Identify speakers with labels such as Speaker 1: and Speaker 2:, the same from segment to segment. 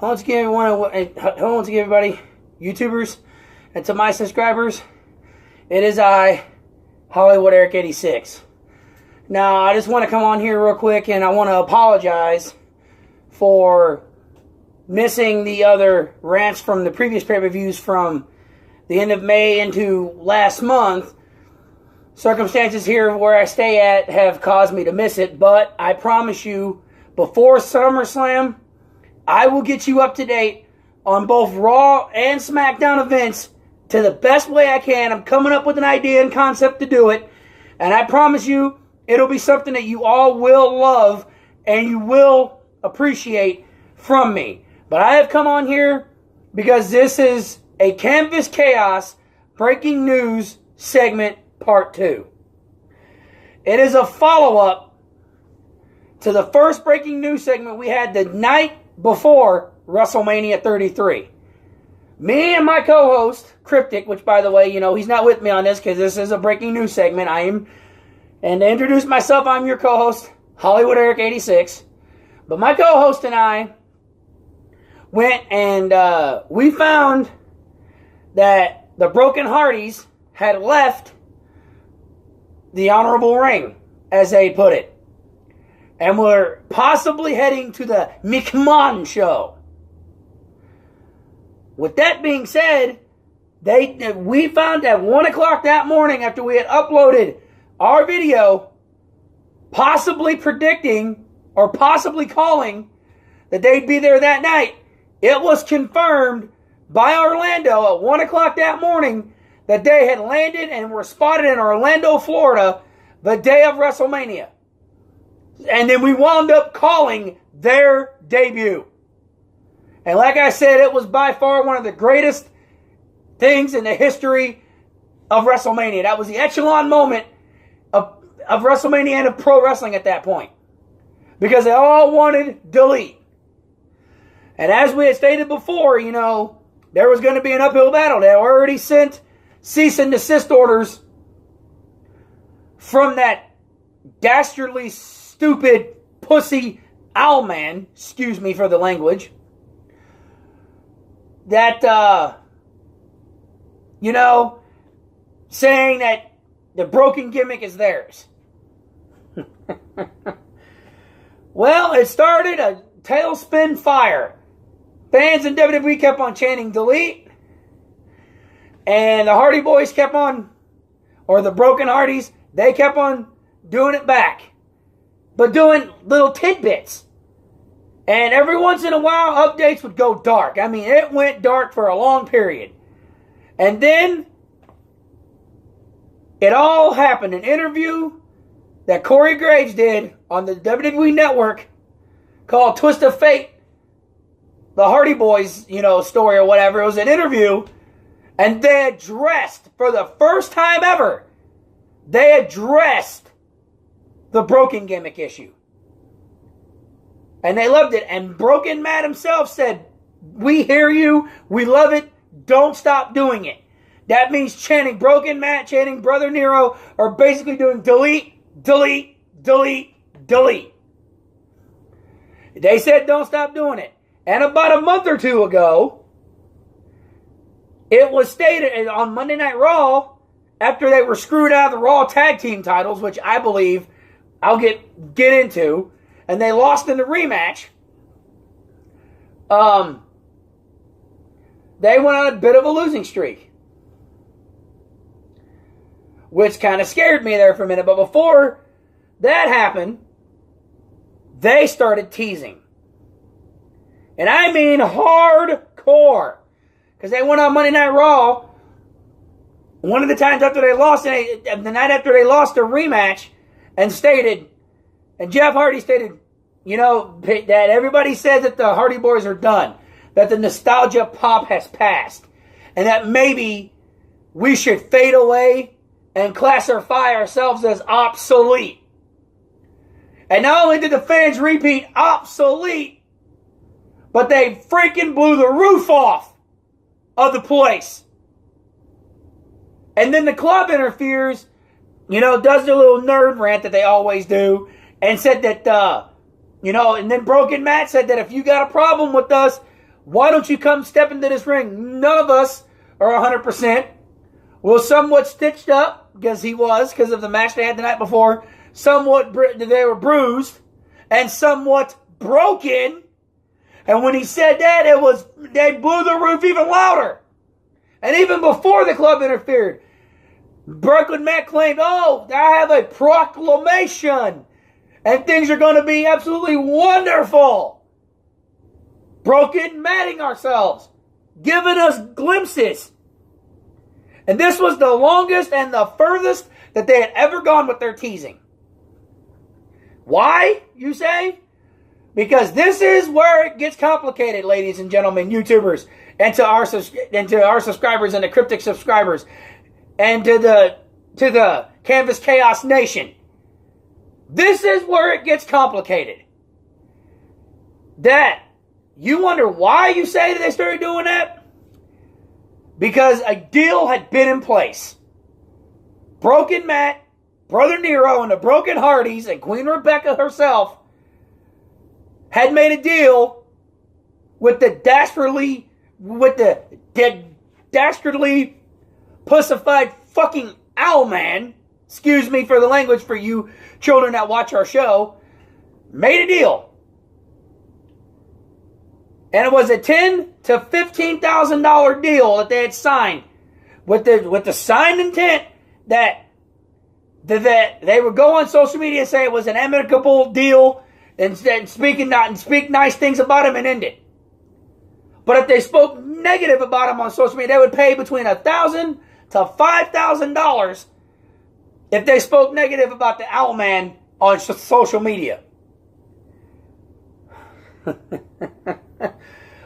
Speaker 1: once again, everybody, YouTubers, and to my subscribers, it is I, Hollywood Eric 86. Now, I just want to come on here real quick, and I want to apologize for missing the other rants from the previous pay-per-views from the end of May into last month. Circumstances here where I stay at have caused me to miss it, but I promise you, before SummerSlam, I will get you up to date on both Raw and SmackDown events to the best way I can. I'm coming up with an idea and concept to do it, and I promise you, it'll be something that you all will love and you will appreciate from me. But I have come on here because this is a Canvas Chaos breaking news segment part 2. It is a follow-up to the first breaking news segment we had the night before WrestleMania 33. Me and my co-host, Kryptic, which by the way, he's not with me on this because this is a breaking news segment. And to introduce myself, I'm your co-host, Hollywood Eric 86. But my co-host and I went and we found that the Broken Hardys had left the honorable ring, as they put it, and were possibly heading to the McMahon show. With that being said, we found at 1 o'clock that morning, after we had uploaded our video, possibly predicting or possibly calling that they'd be there that night, it was confirmed by Orlando at 1 o'clock that morning that they had landed and were spotted in Orlando, Florida, the day of WrestleMania. And then we wound up calling their debut. And like I said, it was by far one of the greatest things in the history of WrestleMania. That was the echelon moment of WrestleMania and of pro wrestling at that point. Because they all wanted delete. And as we had stated before, there was going to be an uphill battle. They already sent cease and desist orders from that dastardly, stupid, pussy owlman, excuse me for the language, that, saying that the broken gimmick is theirs. Well, it started a tailspin fire. Fans in WWE kept on chanting delete. And the Hardy Boys kept on, or the Broken Hardys, they kept on doing it back. But doing little tidbits. And every once in a while, updates would go dark. I mean, it went dark for a long period. And then, it all happened. An interview that Corey Graves did on the WWE Network called Twist of Fate, the Hardy Boys, story or whatever. It was an interview, and they addressed, for the first time ever, they addressed the broken gimmick issue. And they loved it. And Broken Matt himself said, "We hear you, we love it, don't stop doing it." That means chanting Broken Matt, chanting Brother Nero, or basically doing delete, delete, delete, delete. They said don't stop doing it. And about a month or two ago, it was stated on Monday Night Raw, after they were screwed out of the Raw Tag Team titles, which I believe I'll get into, and they lost in the rematch, they went on a bit of a losing streak. Which kind of scared me there for a minute. But before that happened, they started teasing. And I mean hardcore. Because they went on Monday Night Raw. One of the times after they lost, the night after they lost their rematch, and stated, and Jeff Hardy stated, that everybody says that the Hardy Boys are done. That the nostalgia pop has passed. And that maybe we should fade away and classify ourselves as obsolete. And not only did the fans repeat obsolete, but they freaking blew the roof off of the place. And then the club interferes, does their little nerd rant that they always do, and said that, and then Broken Matt said that if you got a problem with us, why don't you come step into this ring? None of us are 100%. Well, somewhat stitched up, because of the match they had the night before. Somewhat, they were bruised, and somewhat broken. And when he said that, they blew the roof even louder. And even before the club interfered, Brooklyn Matt claimed, oh, I have a proclamation. And things are going to be absolutely wonderful. Broken matting ourselves. Giving us glimpses. And this was the longest and the furthest that they had ever gone with their teasing. Why, you say? Because this is where it gets complicated, ladies and gentlemen, YouTubers, and to our subscribers and the Kryptic subscribers, and to the Canvas Chaos Nation. This is where it gets complicated. That you wonder why you say that they started doing that? Because a deal had been in place. Broken Matt, Brother Nero, and the Broken Hardys, and Queen Rebecca herself had made a deal with the dastardly pussified fucking Owlman. Excuse me for the language for you children that watch our show. Made a deal. And it was a $10,000 to $15,000 deal that they had signed with the signed intent that they would go on social media and say it was an amicable deal and speak nice things about him and end it. But if they spoke negative about him on social media, they would pay between $1,000 to $5,000 if they spoke negative about the Owlman on social media.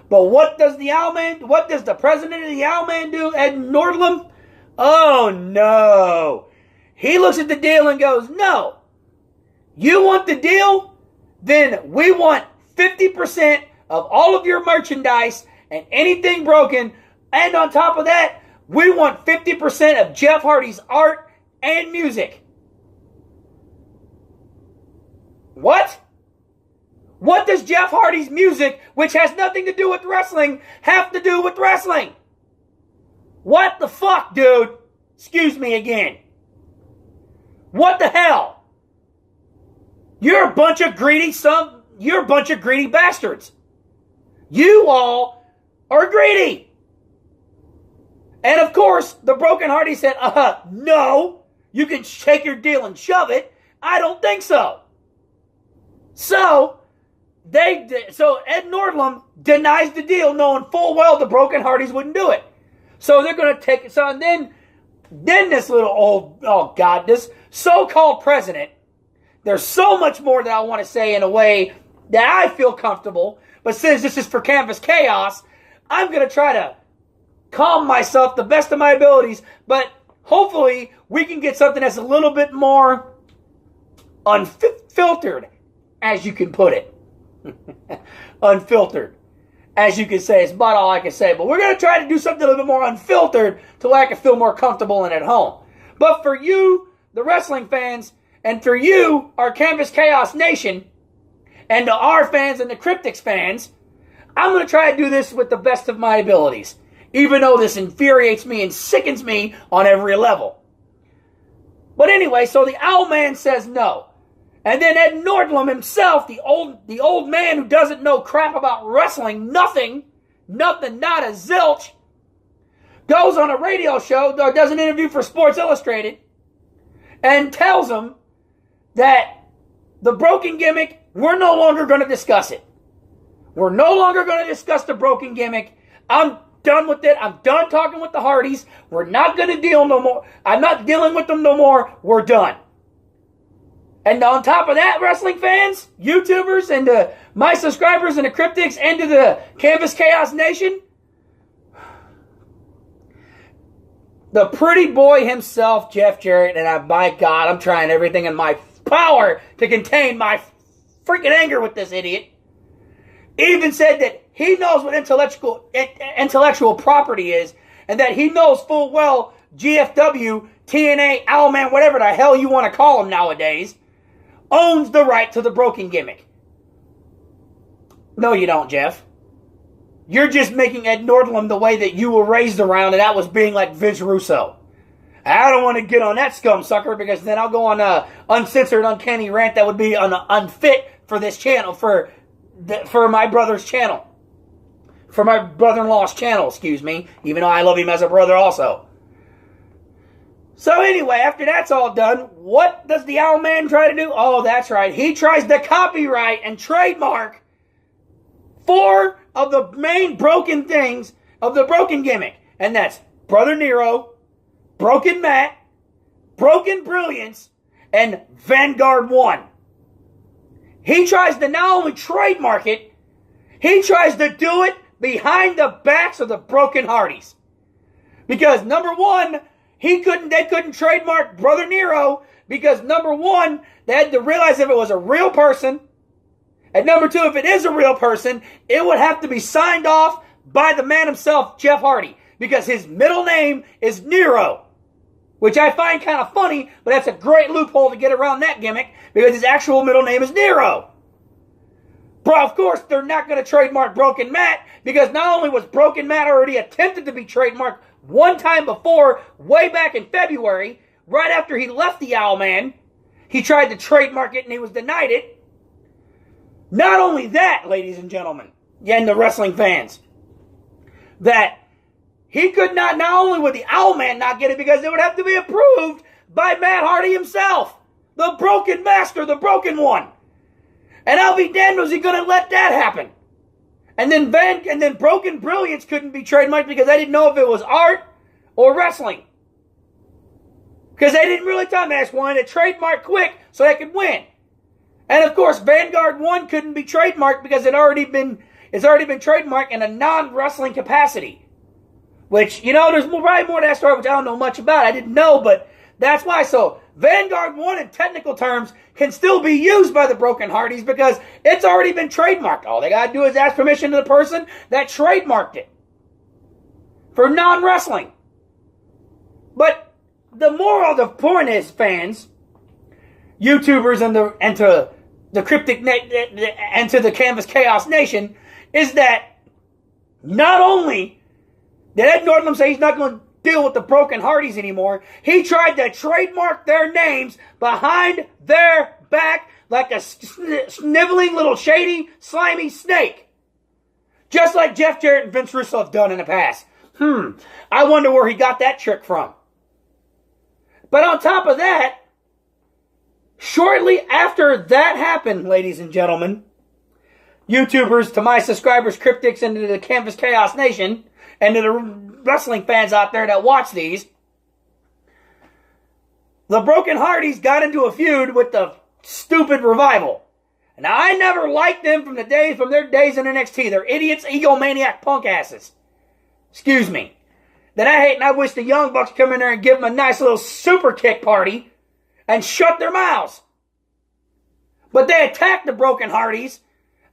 Speaker 1: But what does the president of the Owlman do, Ed Nordlund? Oh no. He looks at the deal and goes, no. You want the deal? Then we want 50% of all of your merchandise and anything broken. And on top of that, we want 50% of Jeff Hardy's art and music. What? What does Jeff Hardy's music, which has nothing to do with wrestling, have to do with wrestling? What the fuck, dude? Excuse me again. What the hell? You're a bunch of greedy bastards. You all are greedy. And of course, the Broken Hardy said, no, you can take your deal and shove it. I don't think so. So Ed Nordlund denies the deal, knowing full well the Broken Hardys wouldn't do it. So they're going to take it. So and then this little this so-called president. There's so much more that I want to say in a way that I feel comfortable. But since this is for Canvas Chaos, I'm going to try to calm myself the best of my abilities. But hopefully we can get something that's a little bit more unfiltered, as you can put it. Unfiltered, as you can say. It's about all I can say. But we're going to try to do something a little bit more unfiltered to where I can feel more comfortable and at home. But for you, the wrestling fans, and for you, our Canvas Chaos Nation, and to our fans and the Kryptics fans, I'm going to try to do this with the best of my abilities. Even though this infuriates me and sickens me on every level. But anyway, so the Owlman says no. And then Ed Nordlund himself, the old man who doesn't know crap about wrestling, nothing, not a zilch, goes on a radio show, or does an interview for Sports Illustrated, and tells them that the broken gimmick, we're no longer going to discuss it. We're no longer going to discuss the broken gimmick. I'm done with it. I'm done talking with the Hardys. We're not going to deal no more. I'm not dealing with them no more. We're done. And on top of that, wrestling fans, YouTubers, and my subscribers and the Kryptics, and to the Canvas Chaos Nation, the pretty boy himself, Jeff Jarrett, and by God, I'm trying everything in my power to contain my freaking anger with this idiot, even said that he knows what intellectual property is, and that he knows full well GFW, TNA, Owlman, whatever the hell you want to call him nowadays, owns the right to the broken gimmick. No, you don't, Jeff. you're just making Ed Nordlund the way that you were raised around, and that was being like Vince Russo. I don't want to get on that scum sucker because then I'll go on a uncensored, uncanny rant that would be unfit for this channel, for my brother's channel. For my brother-in-law's channel, excuse me. Even though I love him as a brother also. So anyway, after that's all done, what does the Owl Man try to do? Oh, that's right. He tries to copyright and trademark 4 of the main broken things of the broken gimmick. And that's Brother Nero, Broken Matt, Broken Brilliance, and Vanguard 1. He tries to not only trademark it, he tries to do it behind the backs of the Broken Hardys. Because number one, they couldn't trademark Brother Nero because number one, they had to realize if it was a real person. And number two, if it is a real person, it would have to be signed off by the man himself, Jeff Hardy. Because his middle name is Nero. Which I find kind of funny, but that's a great loophole to get around that gimmick. Because his actual middle name is Nero. Bro, of course, they're not going to trademark Broken Matt. Because not only was Broken Matt already attempted to be trademarked one time before, way back in February, right after he left the Owl Man, he tried to trademark it and he was denied it. Not only that, ladies and gentlemen, and the wrestling fans, that he could not only would the Owl Man not get it because it would have to be approved by Matt Hardy himself, the Broken Master, the Broken One. And I'll be damned, was he going to let that happen? And then Broken Brilliance couldn't be trademarked because I didn't know if it was art or wrestling. Because they didn't really tell me. I just wanted to trademark quick so they could win. And of course, Vanguard 1 couldn't be trademarked because it's already been trademarked in a non-wrestling capacity. Which, you know, there's probably more to that story which I don't know much about. I didn't know, but that's why. So, Vanguard 1 in technical terms can still be used by the Broken Hardys because it's already been trademarked. All they gotta do is ask permission to the person that trademarked it. For non-wrestling. But the moral of the point is, fans, YouTubers and to the Kryptic and to the Canvas Chaos Nation, is that not only did Ed Nordlund say he's not going to deal with the Broken Hardys anymore, he tried to trademark their names behind their back like a sniveling little shady, slimy snake. Just like Jeff Jarrett and Vince Russo have done in the past. I wonder where he got that trick from. But on top of that, shortly after that happened, ladies and gentlemen, YouTubers, to my subscribers, Kryptics, and to the Canvas Chaos Nation, and to the wrestling fans out there that watch these, the Broken Hardys got into a feud with the stupid Revival. Now, I never liked them from their days in NXT. They're idiots, egomaniac punk asses. Excuse me. That I hate, and I wish the Young Bucks come in there and give them a nice little super kick party and shut their mouths. But they attacked the Broken Hardys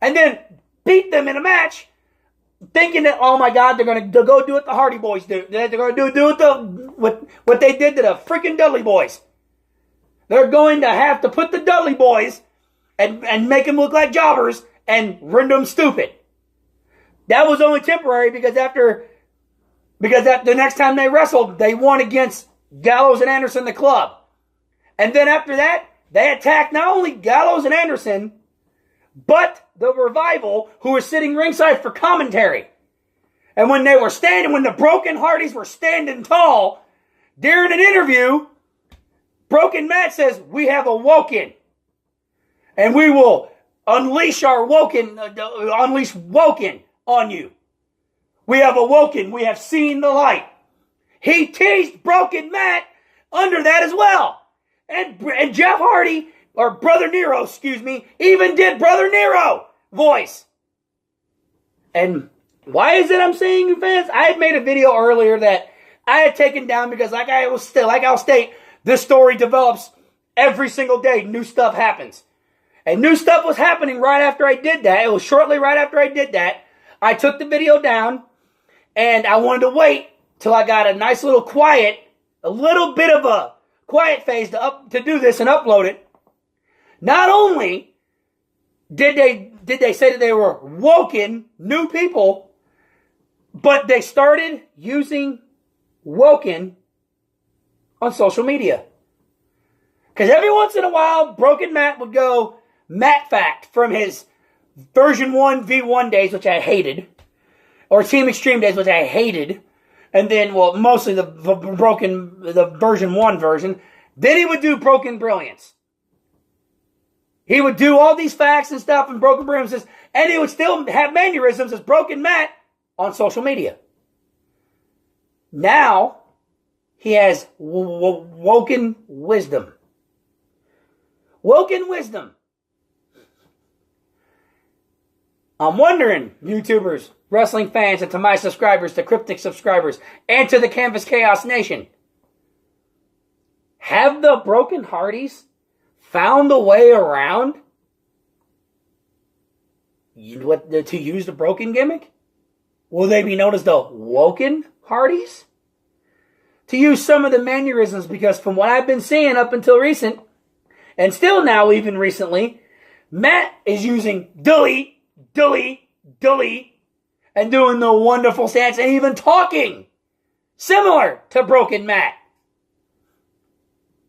Speaker 1: and then beat them in a match, thinking that, oh my God, they're going to go do what the Hardy Boys do. They're going to do what they did to the freaking Dudley Boys. They're going to have to put the Dudley Boys and make them look like jobbers and render them stupid. That was only temporary because the next time they wrestled, they won against Gallows and Anderson, the club. And then after that, they attacked not only Gallows and Anderson, but the Revival, who were sitting ringside for commentary. And when the Broken Hardys were standing tall, during an interview, Broken Matt says, "We have awoken. And we will unleash Woken on you. We have awoken. We have seen the light." He teased Broken Matt under that as well. And Jeff Hardy, or Brother Nero, excuse me, even did Brother Nero voice. And why is it I'm saying, you fans? I had made a video earlier that I had taken down because I'll state, this story develops every single day. New stuff happens. And new stuff was happening right after I did that. It was shortly right after I did that. I took the video down and I wanted to wait till I got a nice little a little bit of a quiet phase to do this and upload it. Not only did they say that they were woken new people, But they started using Woken on social media. Because every once in a while, Broken Matt would go Matt Fact from his version 1 V1 days, which I hated. Or Team Extreme days, which I hated. And then, well, mostly the version 1 version. Then he would do Broken Brilliance. He would do all these facts and stuff and Broken Brilliance. And he would still have mannerisms as Broken Matt on social media. Now, he has Woken Wisdom. Woken Wisdom. I'm wondering, YouTubers, wrestling fans, and to my subscribers, to Kryptic subscribers, and to the Canvas Chaos Nation, have the Broken Hardys found a way around to use the Broken gimmick? Will they be known as the Woken Hardys? To use some of the mannerisms, because from what I've been seeing up until recent, and still now even recently, Matt is using delete, delete, delete, and doing the wonderful stance, and even talking similar to Broken Matt.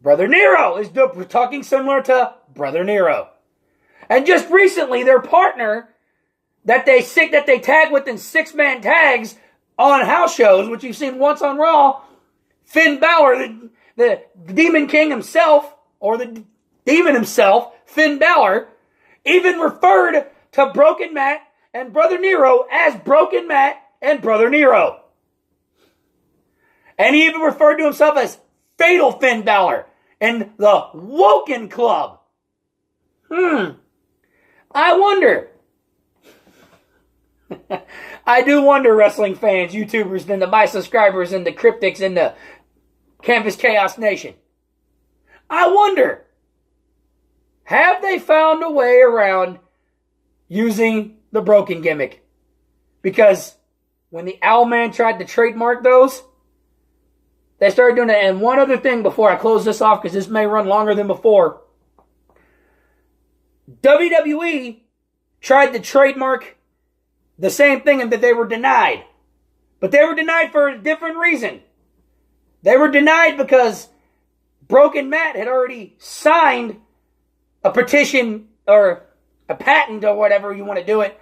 Speaker 1: Brother Nero is talking similar to Brother Nero. And just recently, their partner that they tag with in 6-man tags on house shows, which you've seen once on Raw, Finn Balor, the Demon King himself, or the Demon himself, Finn Balor, even referred to Broken Matt and Brother Nero as Broken Matt and Brother Nero. And he even referred to himself as Fatal Finn Balor in the Woken Club. I wonder. I do wonder, wrestling fans, YouTubers, and my subscribers, and the Kryptics, and the Canvas Chaos Nation. I wonder, have they found a way around using the Broken gimmick? Because when the Owlman tried to trademark those, they started doing it. And one other thing before I close this off, because this may run longer than before. WWE tried to trademark the same thing, and that they were denied. But they were denied for a different reason. They were denied because Broken Matt had already signed a petition or a patent or whatever you want to do it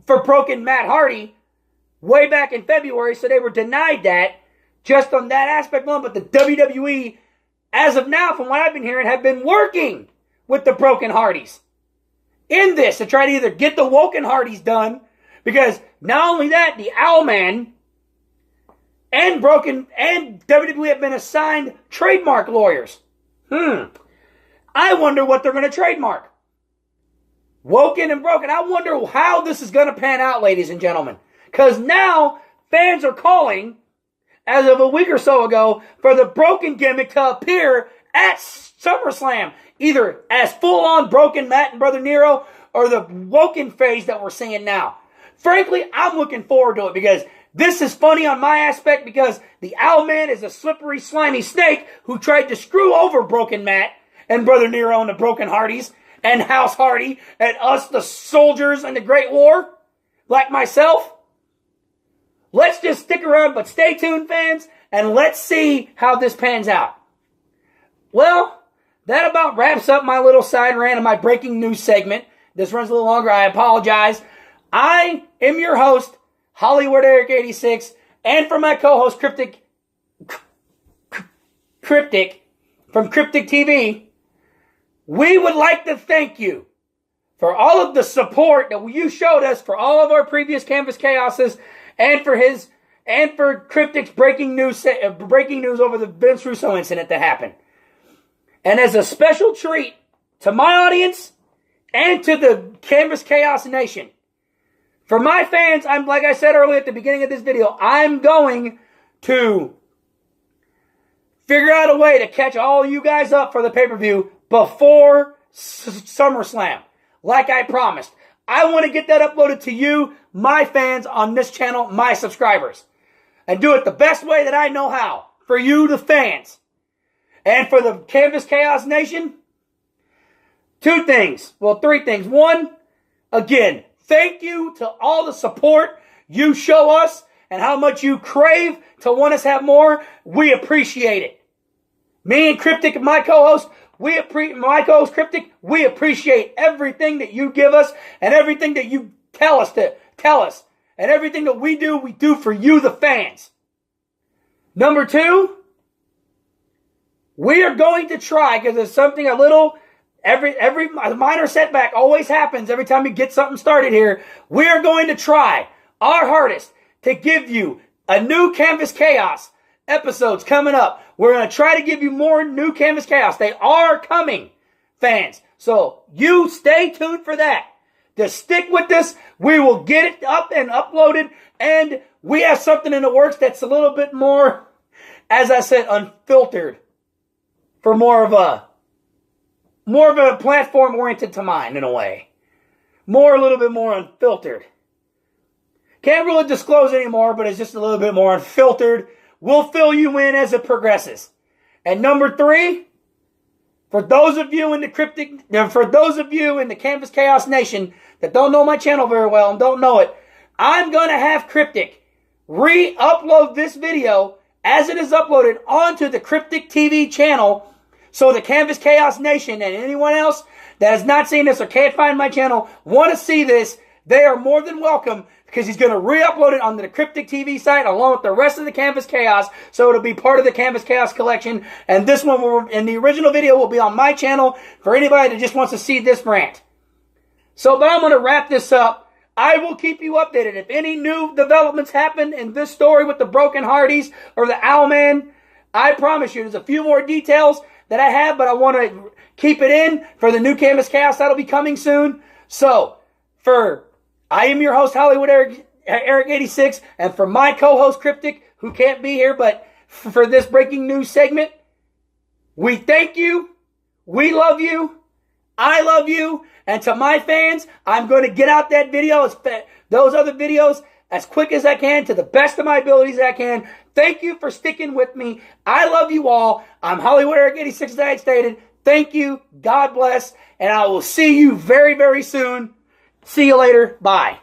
Speaker 1: for Broken Matt Hardy way back in February. So they were denied that just on that aspect alone. But the WWE, as of now, from what I've been hearing, have been working with the Broken Hardys in this to try to either get the Woken Hardys done. Because not only that, the Owlman and WWE have been assigned trademark lawyers. I wonder what they're going to trademark. Woken and Broken. I wonder how this is going to pan out, ladies and gentlemen. Because now fans are calling, as of a week or so ago, for the Broken gimmick to appear at SummerSlam. Either as full-on Broken Matt and Brother Nero, or the Woken phase that we're seeing now. Frankly, I'm looking forward to it because this is funny on my aspect because the Owlman is a slippery, slimy snake who tried to screw over Broken Matt and Brother Nero and the Broken Hardys and House Hardy and us, the soldiers in the Great War, like myself. Let's just stick around, but stay tuned, fans, and let's see how this pans out. Well, that about wraps up my little side rant of my breaking news segment. This runs a little longer. I apologize. I am your host, Hollywood Eric 86, and for my co-host, Kryptic from Kryptic TV, we would like to thank you for all of the support that you showed us for all of our previous Canvas Chaoses, and for Kryptic's breaking news over the Vince Russo incident that happened. And as a special treat to my audience and to the Canvas Chaos Nation, for my fans, like I said earlier at the beginning of this video, I'm going to figure out a way to catch all you guys up for the pay-per-view before SummerSlam, like I promised. I want to get that uploaded to you, my fans, on this channel, my subscribers, and do it the best way that I know how, for you, the fans. And for the Canvas Chaos Nation, three things. One, again, thank you to all the support you show us and how much you crave to want us to have more, we appreciate it. Me and Kryptic, my co-host, my co-host Kryptic, we appreciate everything that you give us and everything that you tell us. And everything that we do for you, the fans. Number 2, we are going to try, because there's something a little, every minor setback always happens every time we get something started here. We are going to try our hardest to give you a new Canvas Chaos episodes coming up. We're going to try to give you more new Canvas Chaos. They are coming, fans. So you stay tuned for that. Just stick with this. We will get it up and uploaded. And we have something in the works that's a little bit more, as I said, unfiltered. For more of a platform oriented to mine, in a way. A little bit more unfiltered. Can't really disclose anymore, but it's just a little bit more unfiltered. We'll fill you in as it progresses. And number 3, for those of you in the Canvas Chaos Nation that don't know my channel very well and don't know it, I'm going to have Kryptic re-upload this video as it is uploaded onto the Kryptic TV channel, so the Canvas Chaos Nation and anyone else that has not seen this or can't find my channel want to see this, they are more than welcome, because he's going to re-upload it onto the Kryptic TV site along with the rest of the Canvas Chaos, so it'll be part of the Canvas Chaos collection. And this one, in the original video, will be on my channel for anybody that just wants to see this rant. So, but I'm going to wrap this up. I will keep you updated. If any new developments happen in this story with the Broken Hardys or the Owlman, I promise you there's a few more details that I have, but I want to keep it in for the new Canvas Chaos that'll be coming soon. So, I am your host, Hollywood Eric 86, and for my co-host, Kryptic, who can't be here, but for this breaking news segment, we thank you, we love you, I love you, and to my fans, I'm going to get out that video, those other videos, as quick as I can, to the best of my abilities I can. Thank you for sticking with me. I love you all. I'm Hollywood Eric 86, as I stated. Thank you. God bless. And I will see you very, very soon. See you later. Bye.